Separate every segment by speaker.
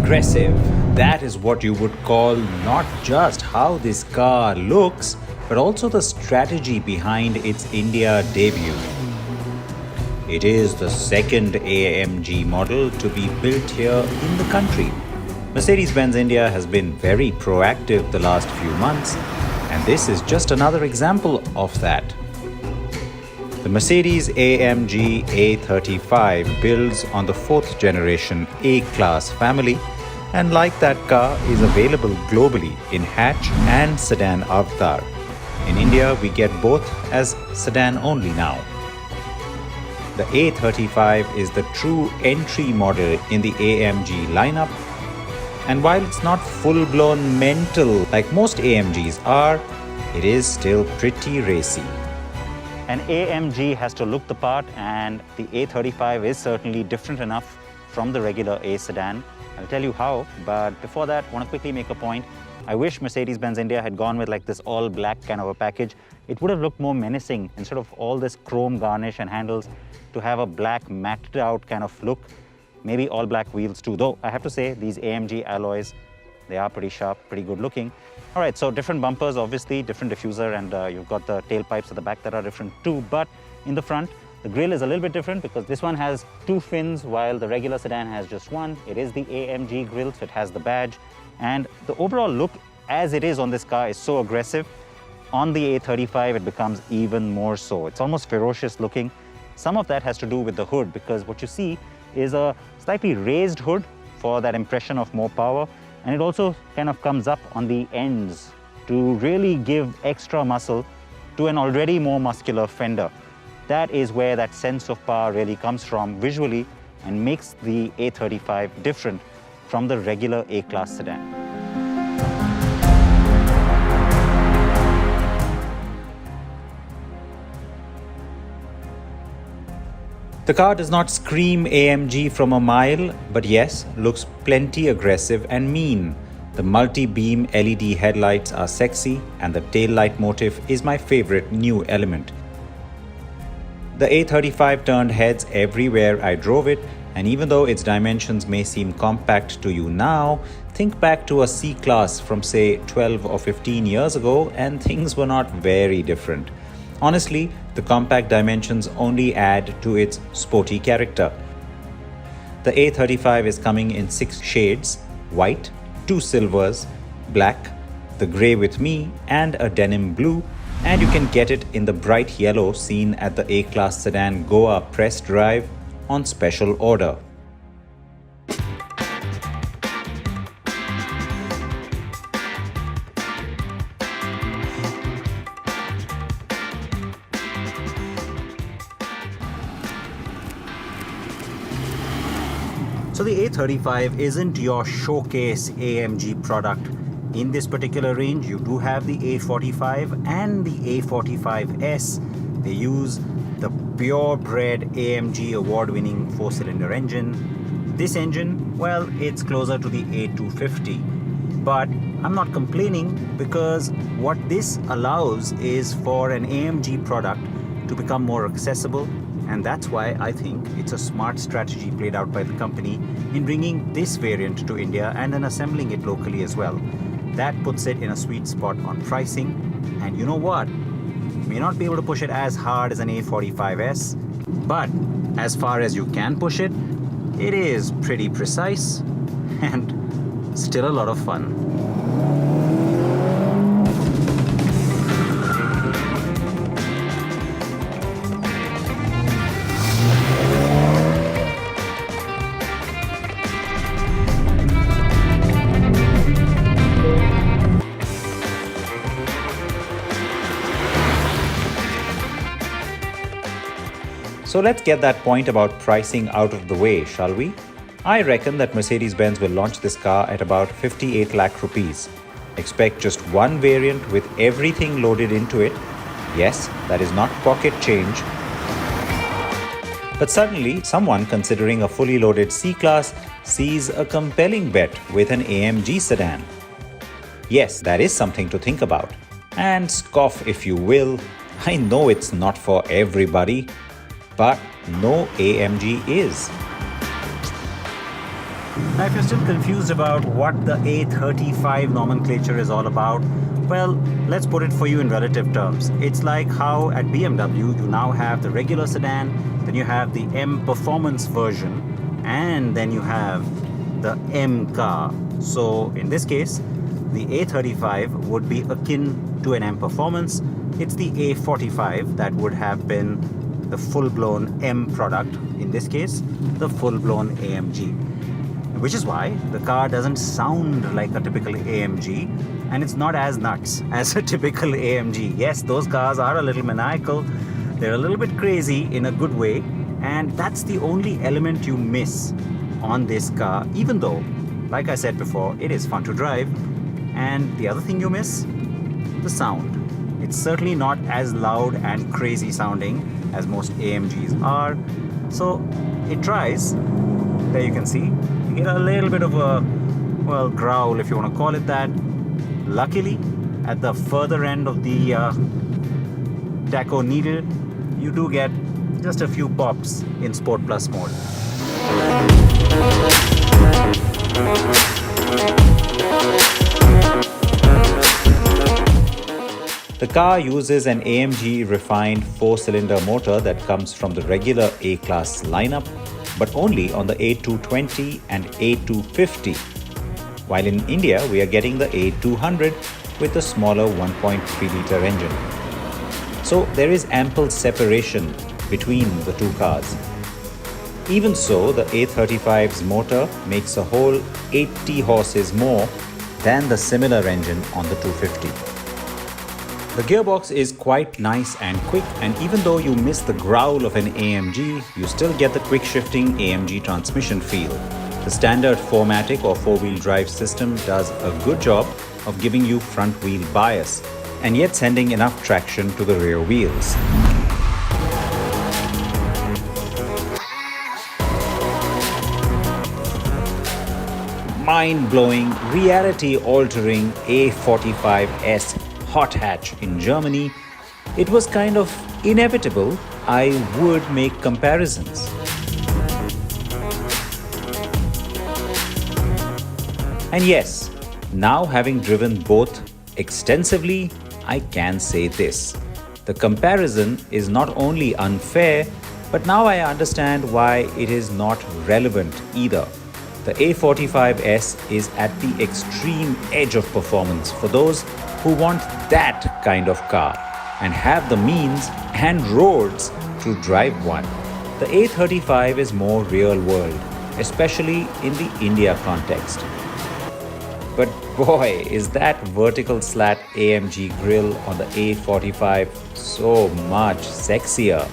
Speaker 1: aggressive. That is what you would call not just how this car looks, but also the strategy behind its India debut. It is the second AMG model to be built here in the country. Mercedes-Benz India has been very proactive the last few months, and this is just another example of that. The Mercedes AMG A35 builds on the 4th generation A-Class family, and like that car, is available globally in hatch and sedan avatar. In India, we get both as sedan only now. The A35 is the true entry model in the AMG lineup, and while it's not full-blown mental like most AMGs are, it is still pretty racy. An AMG has to look the part, and the A35 is certainly different enough from the regular A sedan. I'll tell you how, but before that, I want to quickly make a point. I wish Mercedes-Benz India had gone with like this all-black kind of a package. It would have looked more menacing instead of all this chrome garnish and handles, to have a black matted out kind of look. Maybe all black wheels too, though I have to say these AMG alloys, they are pretty sharp, pretty good looking. All right, so different bumpers, obviously, different diffuser, and you've got the tailpipes at the back that are different too. But in the front, the grille is a little bit different because this one has 2 fins while the regular sedan has just 1. It is the AMG grille, so it has the badge. And the overall look as it is on this car is so aggressive. On the A35, it becomes even more so. It's almost ferocious looking. Some of that has to do with the hood, because what you see is a slightly raised hood for that impression of more power. And it also kind of comes up on the ends to really give extra muscle to an already more muscular fender. That is where that sense of power really comes from visually and makes the A35 different from the regular A-Class sedan. The car does not scream AMG from a mile, but yes, looks plenty aggressive and mean. The multi-beam LED headlights are sexy, and the taillight motif is my favorite new element. The A35 turned heads everywhere I drove it, and even though its dimensions may seem compact to you now, think back to a C-Class from say 12 or 15 years ago and things were not very different. Honestly, the compact dimensions only add to its sporty character. The A35 is coming in 6 shades: white, 2 silvers, black, the grey with me, and a denim blue, and you can get it in the bright yellow seen at the A-Class sedan Goa press drive on special order. So the A35 isn't your showcase AMG product. In this particular range, you do have the A45 and the A45S. They use the purebred AMG award-winning 4-cylinder engine. This engine, well, it's closer to the A250. But I'm not complaining, because what this allows is for an AMG product to become more accessible. And that's why I think it's a smart strategy played out by the company in bringing this variant to India and then assembling it locally as well. That puts it in a sweet spot on pricing. And you know what? May not be able to push it as hard as an A45S, but as far as you can push it, it is pretty precise and still a lot of fun. So let's get that point about pricing out of the way, shall we? I reckon that Mercedes-Benz will launch this car at about 58 lakh rupees. Expect just one variant with everything loaded into it. Yes, that is not pocket change. But suddenly, someone considering a fully loaded C-Class sees a compelling bet with an AMG sedan. Yes, that is something to think about. And scoff if you will. I know it's not for everybody, but no AMG is. Now, if you're still confused about what the A35 nomenclature is all about, well, let's put it for you in relative terms. It's like how at BMW you now have the regular sedan, then you have the M Performance version, and then you have the M car. So in this case, the A35 would be akin to an M Performance. It's the A45 that would have been the full-blown M product, in this case, the full-blown AMG. Which is why the car doesn't sound like a typical AMG, and it's not as nuts as a typical AMG. Yes, those cars are a little maniacal, they're a little bit crazy in a good way, and that's the only element you miss on this car, even though, like I said before, it is fun to drive. And the other thing you miss, the sound. It's certainly not as loud and crazy sounding as most AMGs are. So it tries. There you can see. You get a little bit of a, well, growl if you want to call it that. Luckily, at the further end of the tacho needle, you do get just a few pops in Sport Plus mode. The car uses an AMG refined 4-cylinder motor that comes from the regular A-Class lineup, but only on the A220 and A250. While in India, we are getting the A200 with a smaller 1.3-litre engine. So there is ample separation between the two cars. Even so, the A35's motor makes a whole 80 horses more than the similar engine on the 250. The gearbox is quite nice and quick, and even though you miss the growl of an AMG, you still get the quick-shifting AMG transmission feel. The standard 4MATIC or 4-wheel drive system does a good job of giving you front-wheel bias, and yet sending enough traction to the rear wheels. Mind-blowing, reality-altering A45S hot hatch in Germany, it was kind of inevitable I would make comparisons. And yes, now having driven both extensively, I can say this. The comparison is not only unfair, but now I understand why it is not relevant either. The A45S is at the extreme edge of performance for those who want that kind of car and have the means and roads to drive one. The A35 is more real world, especially in the India context. But boy, is that vertical slat AMG grille on the A45 so much sexier.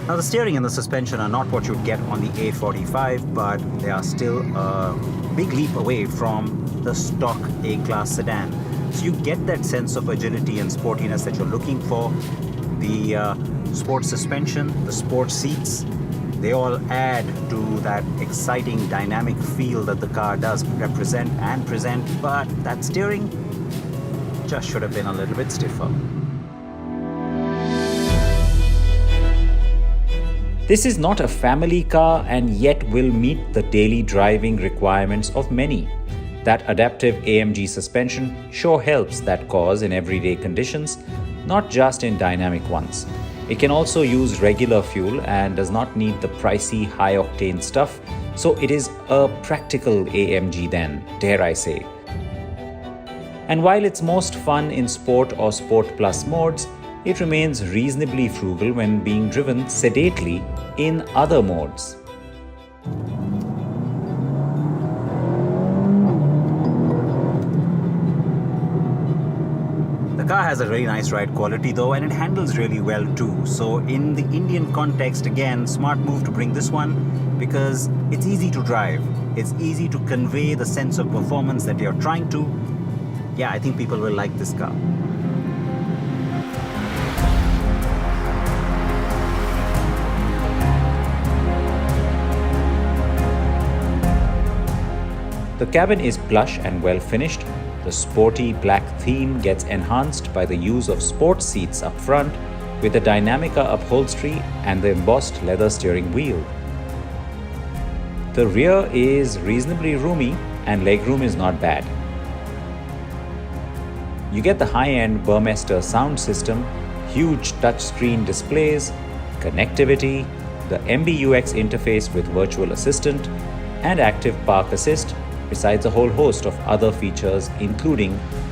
Speaker 1: Now the steering and the suspension are not what you'd get on the A45, but they are still a big leap away from the stock A-Class sedan. So you get that sense of agility and sportiness that you're looking for. The sport suspension, the sport seats, they all add to that exciting dynamic feel that the car does represent and present, but that steering just should have been a little bit stiffer. This is not a family car and yet will meet the daily driving requirements of many. That adaptive AMG suspension sure helps that cause in everyday conditions, not just in dynamic ones. It can also use regular fuel and does not need the pricey high-octane stuff, so it is a practical AMG then, dare I say. And while it's most fun in Sport or Sport Plus modes, it remains reasonably frugal when being driven sedately in other modes. The car has a very nice ride quality though, and it handles really well too. So in the Indian context, again, smart move to bring this one because it's easy to drive. It's easy to convey the sense of performance that you're trying to. Yeah, I think people will like this car. The cabin is plush and well finished. The sporty black theme gets enhanced by the use of sports seats up front, with the Dynamica upholstery and the embossed leather steering wheel. The rear is reasonably roomy and legroom is not bad. You get the high-end Burmester sound system, huge touchscreen displays, connectivity, the MBUX interface with virtual assistant, and active park assist, besides a whole host of other features including